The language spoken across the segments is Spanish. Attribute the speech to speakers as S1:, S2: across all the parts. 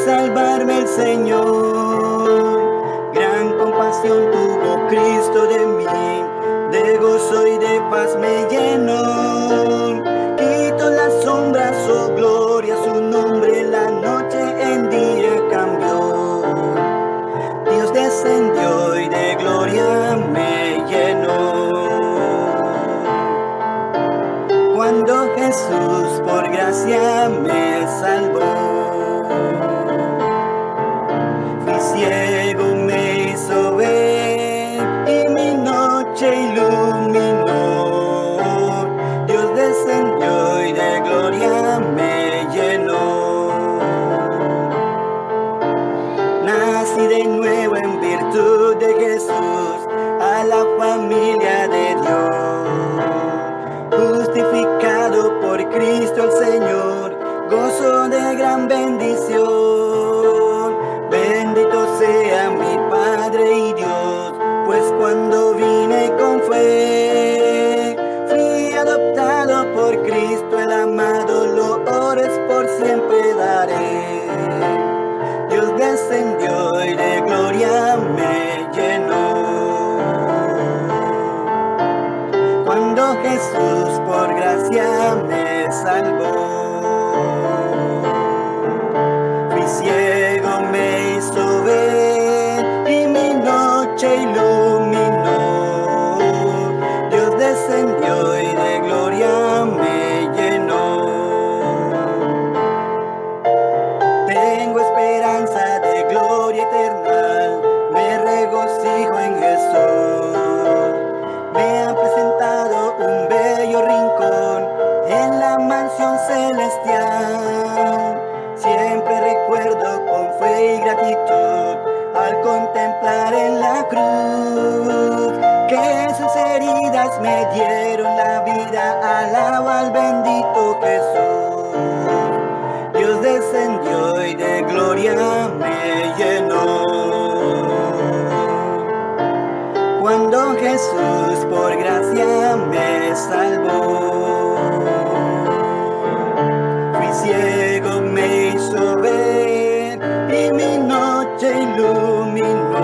S1: salvarme el Señor. Gran compasión tuvo Cristo de mí, de gozo y de paz me llenó. Quitó las sombras, su gloria, su nombre, la noche en día cambió. Dios descendió y de gloria me llenó. Cuando Jesús por gracia me salvó. Fui ciego, me hizo ver y mi noche iluminó. Dios descendió y de gloria me llenó. Nací de nuevo en virtud de Jesús, a la familia de Dios. Justificado por Cristo el Señor, gozo de gran bendición. Bendito sea mi Padre y Dios, pues cuando vine con fe, fui adoptado por Cristo el amado, loores por siempre daré. Dios descendió y de gloria me llenó. Cuando Jesús por gracia me salvó. Fui ciego, me hizo ver y mi noche iluminó. Dios descendió y de gloria me llenó. Tengo esperanza de gloria eterna, me regocijo en Jesús. Me ha presentado un bello rincón en la mansión celestial. Siempre recuerdo con fe y gratitud al contemplar en la cruz que sus heridas me dieron la vida. Alabo al bendito Jesús. Dios descendió y de gloria me llenó. Cuando Jesús por gracia me salvó. Fui ciego, me hizo ver y mi noche iluminó.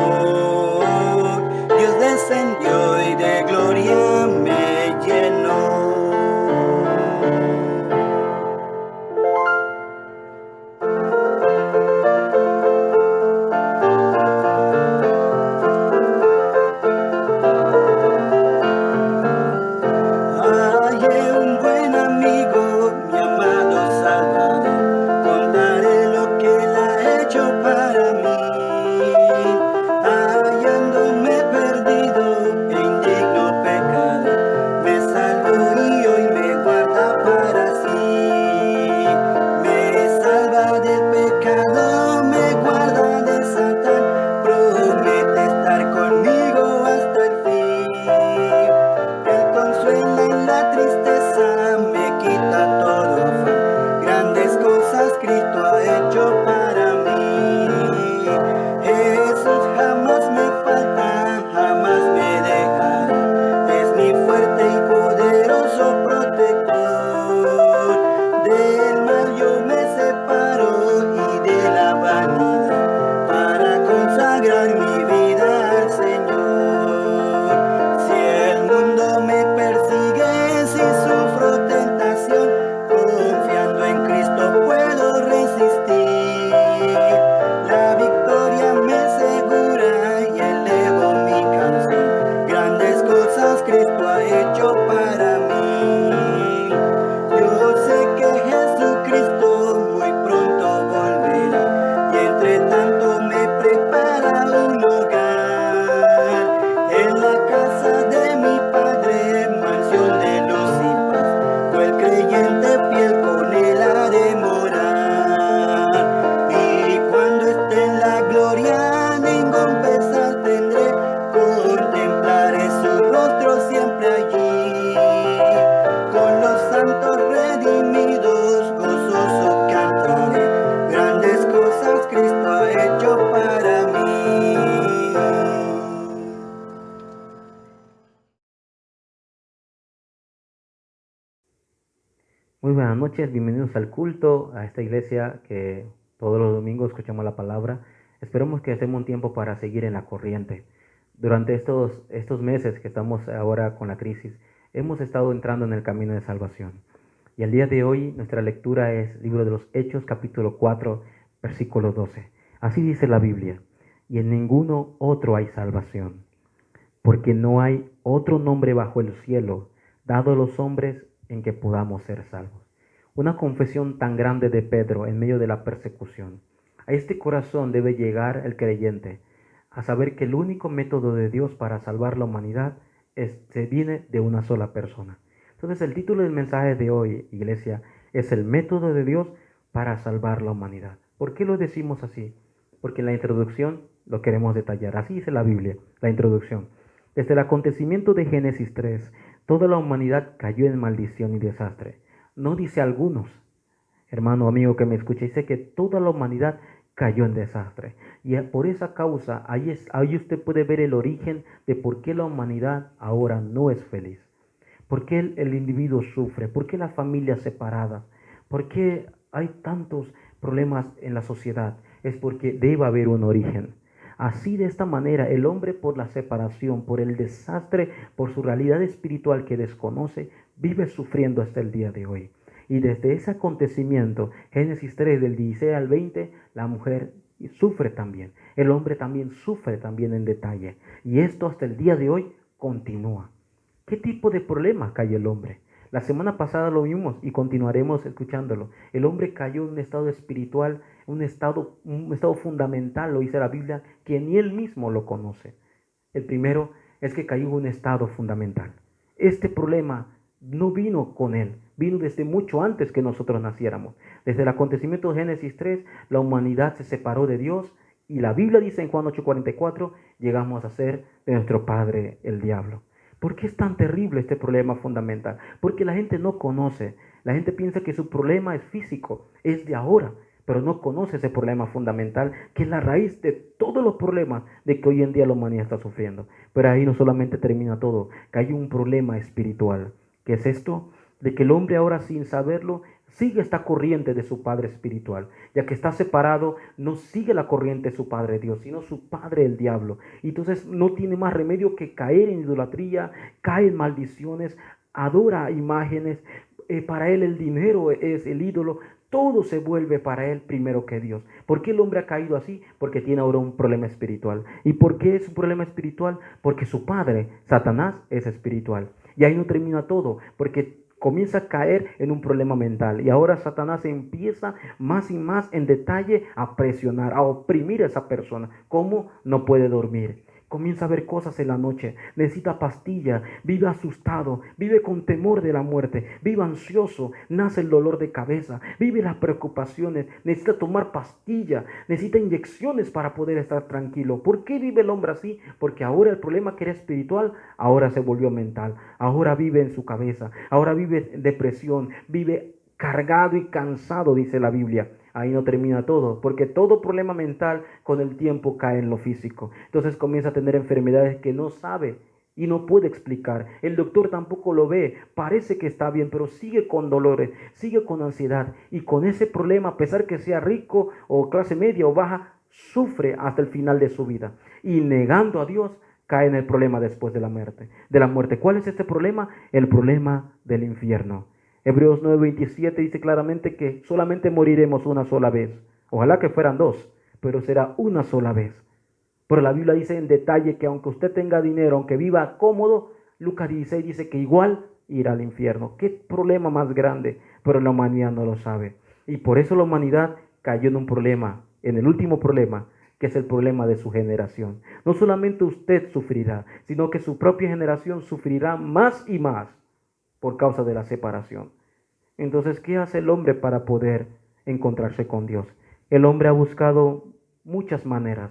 S1: Dios descendió y de gloria me llenó. Hallé un buen amigo, mi amado Salvador, contaré lo que Él ha hecho para mí. Hallándome perdido e indigno pecado, me salvó y hoy me guarda para sí. Me salva del pecado, me guarda de Satán, promete estar conmigo hasta el fin. Él consuela en la tristeza, me quita todo afán. Grandes cosas Cristo ha hecho para mí. Jesús jamás me falta, jamás me dejará. Es mi fuerte y poderoso protector. Del mal yo me separo y de la vanidad para consagrar mi vida al Señor. Si el mundo me persigue, si sufro tentación, confiando en Cristo puedo resistir. La victoria me asegura y elevo mi canción. Grandes cosas Cristo ha hecho para mí. Yo sé que Jesucristo muy pronto volverá y entre tanto me prepara un lugar en la casa de mi Padre, mansión de luz y paz. Tú el creyente fiel con Él ha de morar. Y cuando esté en la gloria ningún pesar tendré, contemplaré su rostro siempre allí. Con los santos redimidos gozoso cantaré, grandes cosas Cristo ha hecho para mí.
S2: Muy buenas noches, bienvenidos al culto, a esta iglesia que Todos los domingos escuchamos la palabra. Esperemos que hacemos un tiempo para seguir en la corriente. Durante estos meses que estamos ahora con la crisis, hemos estado entrando en el camino de salvación. Y el día de hoy nuestra lectura es Libro de los Hechos, capítulo 4, versículo 12. Así dice la Biblia: y en ninguno otro hay salvación, porque no hay otro nombre bajo el cielo dado a los hombres en que podamos ser salvos. Una confesión tan grande de Pedro en medio de la persecución. A este corazón debe llegar el creyente a saber que el único método de Dios para salvar la humanidad se viene de una sola persona. Entonces el título del mensaje de hoy, iglesia, es el método de Dios para salvar la humanidad. ¿Por qué lo decimos así? Porque en la introducción lo queremos detallar. Así dice la Biblia, la introducción. Desde el acontecimiento de Génesis 3, toda la humanidad cayó en maldición y desastre. No dice algunos, hermano, amigo que me escucha, dice que toda la humanidad cayó en desastre. Y por esa causa, ahí usted puede ver el origen de por qué la humanidad ahora no es feliz. ¿Por qué el individuo sufre? ¿Por qué las familias separadas? ¿Por qué hay tantos problemas en la sociedad? Es porque debe haber un origen. Así, de esta manera, el hombre, por la separación, por el desastre, por su realidad espiritual que desconoce, vive sufriendo hasta el día de hoy. Y desde ese acontecimiento, Génesis 3, del 16 al 20, la mujer sufre también. El hombre también sufre también en detalle. Y esto hasta el día de hoy continúa. ¿Qué tipo de problema cae el hombre? La semana pasada lo vimos y continuaremos escuchándolo. El hombre cayó en un estado espiritual, un estado fundamental, lo dice la Biblia, que ni él mismo lo conoce. El primero es que cayó en un estado fundamental. Este problema no vino con él, vino desde mucho antes que nosotros naciéramos. Desde el acontecimiento de Génesis 3, la humanidad se separó de Dios y la Biblia dice en Juan 8:44, llegamos a ser de nuestro padre el diablo. ¿Por qué es tan terrible este problema fundamental? Porque la gente no conoce. La gente piensa que su problema es físico, es de ahora, pero no conoce ese problema fundamental, que es la raíz de todos los problemas de que hoy en día la humanidad está sufriendo. Pero ahí no solamente termina todo, que hay un problema espiritual. ¿Qué es esto? De que el hombre ahora, sin saberlo, sigue esta corriente de su padre espiritual. Ya que está separado, no sigue la corriente de su padre Dios, sino su padre el diablo. Y entonces no tiene más remedio que caer en idolatría, cae en maldiciones, adora imágenes. Para él el dinero es el ídolo. Todo se vuelve para él primero que Dios. ¿Por qué el hombre ha caído así? Porque tiene ahora un problema espiritual. ¿Y por qué es un problema espiritual? Porque su padre, Satanás, es espiritual. Y ahí no termina todo, porque comienza a caer en un problema mental. Y ahora Satanás empieza más y más en detalle a presionar, a oprimir a esa persona. ¿Cómo? No puede dormir. Comienza a ver cosas en la noche, necesita pastilla, vive asustado, vive con temor de la muerte, vive ansioso, nace el dolor de cabeza, vive las preocupaciones, necesita tomar pastilla, necesita inyecciones para poder estar tranquilo. ¿Por qué vive el hombre así? Porque ahora el problema que era espiritual, ahora se volvió mental, ahora vive en su cabeza, ahora vive en depresión, vive cargado y cansado, dice la Biblia. Ahí no termina todo, porque todo problema mental con el tiempo cae en lo físico. Entonces comienza a tener enfermedades que no sabe y no puede explicar. El doctor tampoco lo ve, parece que está bien, pero sigue con dolores, sigue con ansiedad. Y con ese problema, a pesar que sea rico o clase media o baja, sufre hasta el final de su vida. Y negando a Dios, cae en el problema después de la muerte. ¿Cuál es este problema? El problema del infierno. Hebreos 9:27 dice claramente que solamente moriremos una sola vez. Ojalá que fueran dos, pero será una sola vez. Pero la Biblia dice en detalle que aunque usted tenga dinero, aunque viva cómodo, Lucas 16 dice que igual irá al infierno. ¿Qué problema más grande? Pero la humanidad no lo sabe. Y por eso la humanidad cayó en un problema, en el último problema, que es el problema de su generación. No solamente usted sufrirá, sino que su propia generación sufrirá más y más por causa de la separación. Entonces, ¿qué hace el hombre para poder encontrarse con Dios? El hombre ha buscado muchas maneras.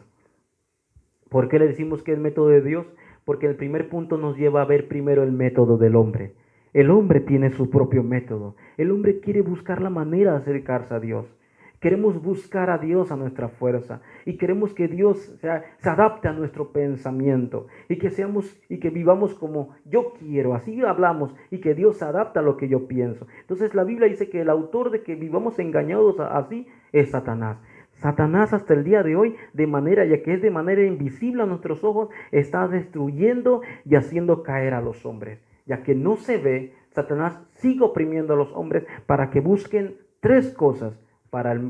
S2: ¿Por qué le decimos que es el método de Dios? Porque el primer punto nos lleva a ver primero el método del hombre. El hombre tiene su propio método. El hombre quiere buscar la manera de acercarse a Dios. Queremos buscar a Dios a nuestra fuerza y queremos que Dios se adapte a nuestro pensamiento y que vivamos como yo quiero, así hablamos, y que Dios se adapta a lo que yo pienso. Entonces la Biblia dice que el autor de que vivamos engañados así es Satanás. Satanás hasta el día de hoy, ya que es de manera invisible a nuestros ojos, está destruyendo y haciendo caer a los hombres. Ya que no se ve, Satanás sigue oprimiendo a los hombres para que busquen tres cosas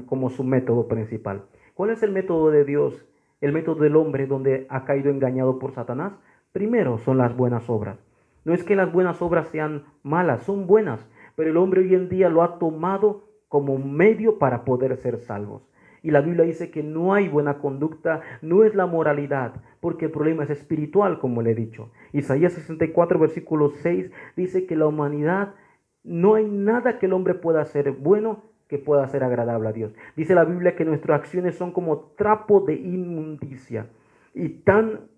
S2: como su método principal. ¿Cuál es el método de Dios? El método del hombre donde ha caído engañado por Satanás. Primero son las buenas obras. No es que las buenas obras sean malas, son buenas, pero el hombre hoy en día lo ha tomado como un medio para poder ser salvos. Y la Biblia dice que no hay buena conducta, no es la moralidad, porque el problema es espiritual, como le he dicho. Isaías 64, versículo 6, dice que la humanidad, no hay nada que el hombre pueda hacer bueno que pueda ser agradable a Dios. Dice la Biblia que nuestras acciones son como trapo de inmundicia. Y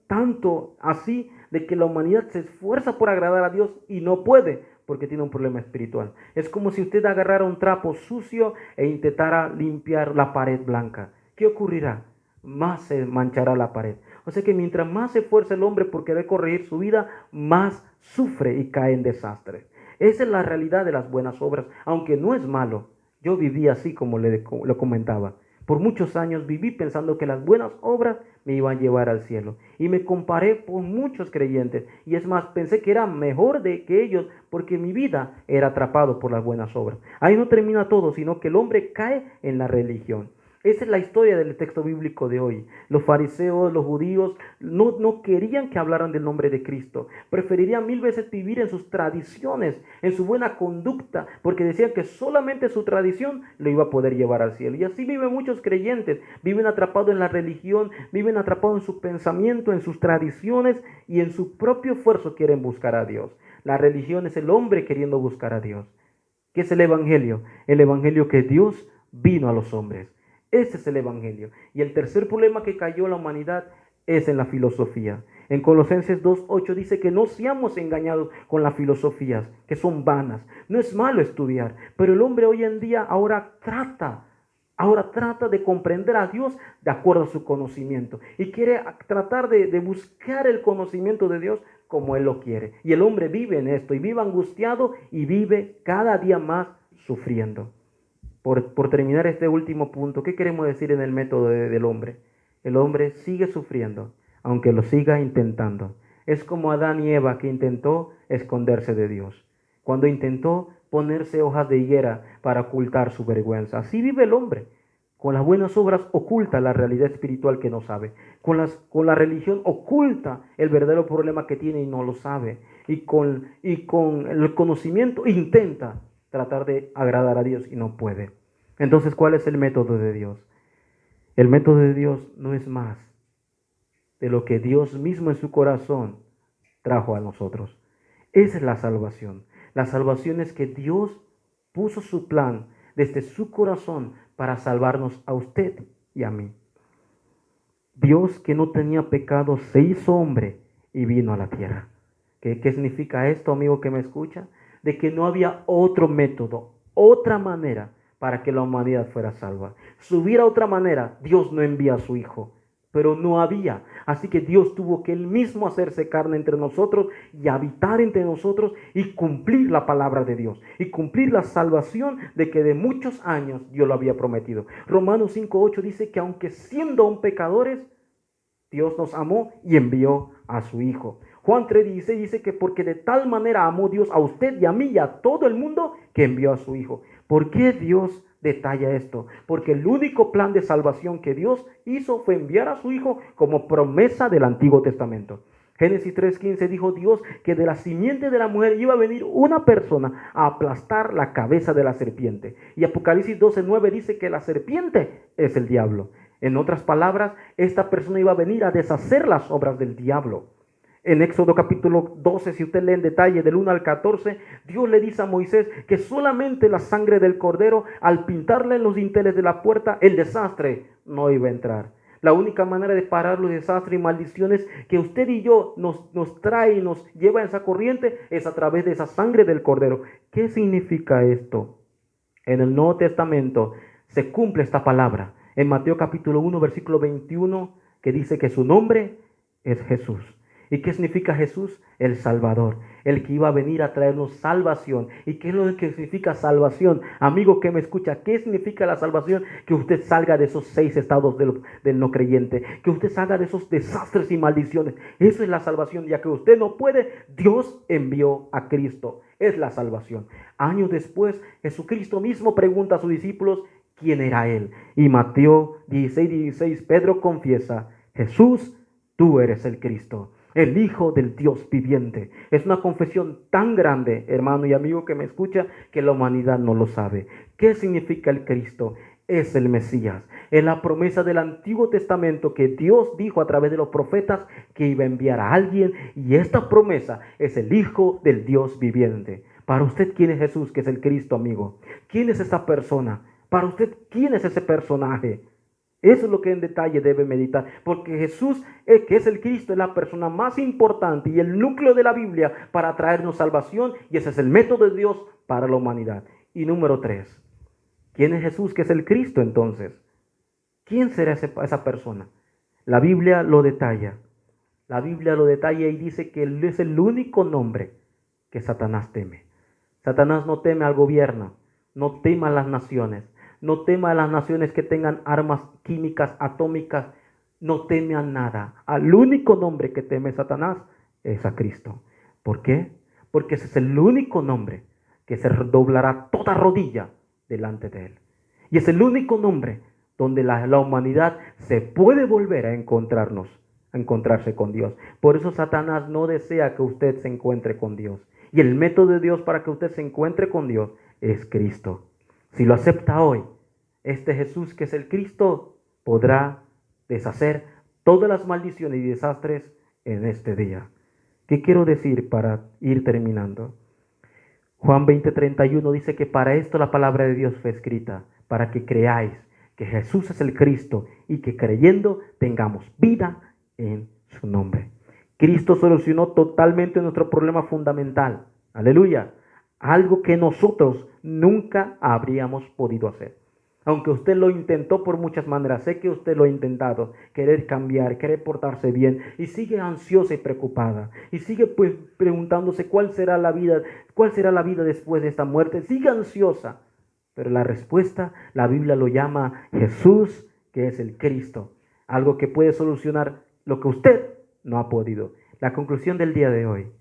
S2: tanto así de que la humanidad se esfuerza por agradar a Dios y no puede, porque tiene un problema espiritual. Es como si usted agarrara un trapo sucio e intentara limpiar la pared blanca. ¿Qué ocurrirá? Más se manchará la pared. O sea que mientras más se esfuerza el hombre por querer corregir su vida, más sufre y cae en desastres. Esa es la realidad de las buenas obras, aunque no es malo. Yo viví así como lo comentaba. Por muchos años viví pensando que las buenas obras me iban a llevar al cielo. Y me comparé con muchos creyentes. Y es más, pensé que era mejor que ellos porque mi vida era atrapado por las buenas obras. Ahí no termina todo, sino que el hombre cae en la religión. Esa es la historia del texto bíblico de hoy. Los fariseos, los judíos, no querían que hablaran del nombre de Cristo. Preferirían 1000 veces vivir en sus tradiciones, en su buena conducta, porque decían que solamente su tradición lo iba a poder llevar al cielo. Y así viven muchos creyentes. Viven atrapados en la religión, viven atrapados en su pensamiento, en sus tradiciones y en su propio esfuerzo quieren buscar a Dios. La religión es el hombre queriendo buscar a Dios. ¿Qué es el evangelio? El evangelio que Dios vino a los hombres. Ese es el evangelio. Y el tercer problema que cayó la humanidad es en la filosofía. En Colosenses 2:8 dice que no seamos engañados con las filosofías, que son vanas. No es malo estudiar, pero el hombre hoy en día ahora trata de comprender a Dios de acuerdo a su conocimiento. Y quiere tratar de buscar el conocimiento de Dios como Él lo quiere. Y el hombre vive en esto, y vive angustiado, y vive cada día más sufriendo. Por terminar este último punto, ¿qué queremos decir en el método del hombre? El hombre sigue sufriendo, aunque lo siga intentando. Es como Adán y Eva que intentó esconderse de Dios. Cuando intentó ponerse hojas de higuera para ocultar su vergüenza. Así vive el hombre. Con las buenas obras oculta la realidad espiritual que no sabe. Con la religión oculta el verdadero problema que tiene y no lo sabe. Y con el conocimiento intenta tratar de agradar a Dios y no puede. Entonces, ¿cuál es el método de Dios? El método de Dios no es más de lo que Dios mismo en su corazón trajo a nosotros. Esa es la salvación. La salvación es que Dios puso su plan desde su corazón para salvarnos a usted y a mí. Dios, que no tenía pecado, se hizo hombre y vino a la tierra. ¿Qué significa esto, amigo que me escucha? De que no había otro método, otra manera para que la humanidad fuera salva. Si hubiera otra manera, Dios no envía a su Hijo, pero no había. Así que Dios tuvo que Él mismo hacerse carne entre nosotros y habitar entre nosotros y cumplir la palabra de Dios y cumplir la salvación de que de muchos años Dios lo había prometido. Romanos 5:8 dice que aunque siendo aún pecadores, Dios nos amó y envió a su Hijo. Juan 3:16 dice que porque de tal manera amó Dios a usted y a mí y a todo el mundo que envió a su Hijo. ¿Por qué Dios detalla esto? Porque el único plan de salvación que Dios hizo fue enviar a su Hijo como promesa del Antiguo Testamento. Génesis 3:15 dijo Dios que de la simiente de la mujer iba a venir una persona a aplastar la cabeza de la serpiente. Y Apocalipsis 12:9 dice que la serpiente es el diablo. En otras palabras, esta persona iba a venir a deshacer las obras del diablo. En Éxodo capítulo 12, si usted lee en detalle del 1 al 14, Dios le dice a Moisés que solamente la sangre del cordero, al pintarle en los dinteles de la puerta, el desastre no iba a entrar. La única manera de parar los desastres y maldiciones que usted y yo nos trae y nos lleva en esa corriente es a través de esa sangre del cordero. ¿Qué significa esto? En el Nuevo Testamento se cumple esta palabra. En Mateo capítulo 1, versículo 21, que dice que su nombre es Jesús. ¿Y qué significa Jesús? El Salvador, el que iba a venir a traernos salvación. ¿Y qué es lo que significa salvación? Amigo que me escucha, ¿qué significa la salvación? Que usted salga de esos 6 estados del no creyente, que usted salga de esos desastres y maldiciones. Eso es la salvación, ya que usted no puede, Dios envió a Cristo. Es la salvación. Años después, Jesucristo mismo pregunta a sus discípulos quién era Él. Y Mateo 16:16, Pedro confiesa, Jesús, tú eres el Cristo, el Hijo del Dios viviente. Es una confesión tan grande, hermano y amigo que me escucha, que la humanidad no lo sabe. ¿Qué significa el Cristo? Es el Mesías. Es la promesa del Antiguo Testamento que Dios dijo a través de los profetas que iba a enviar a alguien, y esta promesa es el Hijo del Dios viviente. Para usted, ¿quién es Jesús, que es el Cristo, amigo? ¿Quién es esta persona? Para usted, ¿quién es ese personaje? Eso es lo que en detalle debe meditar, porque Jesús, que es el Cristo, es la persona más importante y el núcleo de la Biblia para traernos salvación, y ese es el método de Dios para la humanidad. Y número 3, ¿quién es Jesús, que es el Cristo entonces? ¿Quién será esa persona? La Biblia lo detalla. La Biblia lo detalla y dice que Él es el único nombre que Satanás teme. Satanás no teme al gobierno, no teme a las naciones. No teme a las naciones que tengan armas químicas, atómicas. No teme a nada. Al único nombre que teme Satanás es a Cristo. ¿Por qué? Porque ese es el único nombre que se doblará toda rodilla delante de Él. Y es el único nombre donde la humanidad se puede volver a encontrarse con Dios. Por eso Satanás no desea que usted se encuentre con Dios. Y el método de Dios para que usted se encuentre con Dios es Cristo. Si lo acepta hoy, este Jesús, que es el Cristo, podrá deshacer todas las maldiciones y desastres en este día. ¿Qué quiero decir para ir terminando? Juan 20:31 dice que para esto la palabra de Dios fue escrita, para que creáis que Jesús es el Cristo y que creyendo tengamos vida en su nombre. Cristo solucionó totalmente nuestro problema fundamental. Aleluya. Algo que nosotros nunca habríamos podido hacer. Aunque usted lo intentó por muchas maneras, sé que usted lo ha intentado, querer cambiar, querer portarse bien, y sigue ansiosa y preocupada, y sigue pues preguntándose cuál será la vida después de esta muerte. Sigue ansiosa, pero la respuesta, la Biblia lo llama Jesús, que es el Cristo, algo que puede solucionar lo que usted no ha podido. La conclusión del día de hoy,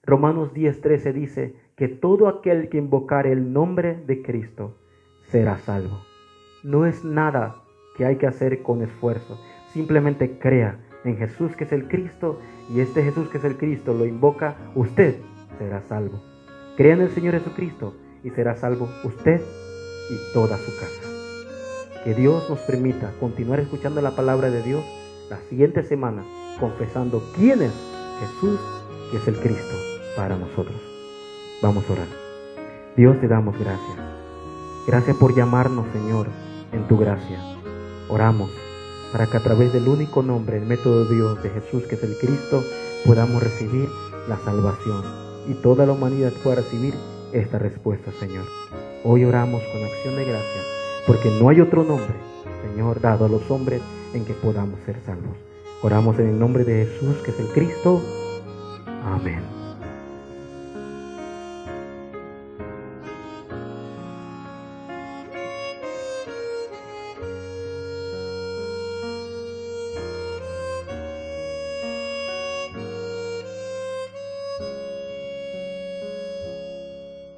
S2: Romanos 10:13 dice que todo aquel que invocare el nombre de Cristo será salvo. No es nada que hay que hacer con esfuerzo. Simplemente crea en Jesús, que es el Cristo, y este Jesús, que es el Cristo, lo invoca, usted será salvo. Crea en el Señor Jesucristo y será salvo usted y toda su casa. Que Dios nos permita continuar escuchando la palabra de Dios la siguiente semana, confesando quién es Jesús, que es el Cristo para nosotros. Vamos a orar. Dios, te damos gracias. Gracias por llamarnos, Señor, en tu gracia. Oramos para que a través del único nombre, el método de Dios, de Jesús, que es el Cristo, podamos recibir la salvación y toda la humanidad pueda recibir esta respuesta, Señor. Hoy oramos con acción de gracias, porque no hay otro nombre, Señor, dado a los hombres en que podamos ser salvos. Oramos en el nombre de Jesús, que es el Cristo. Amén.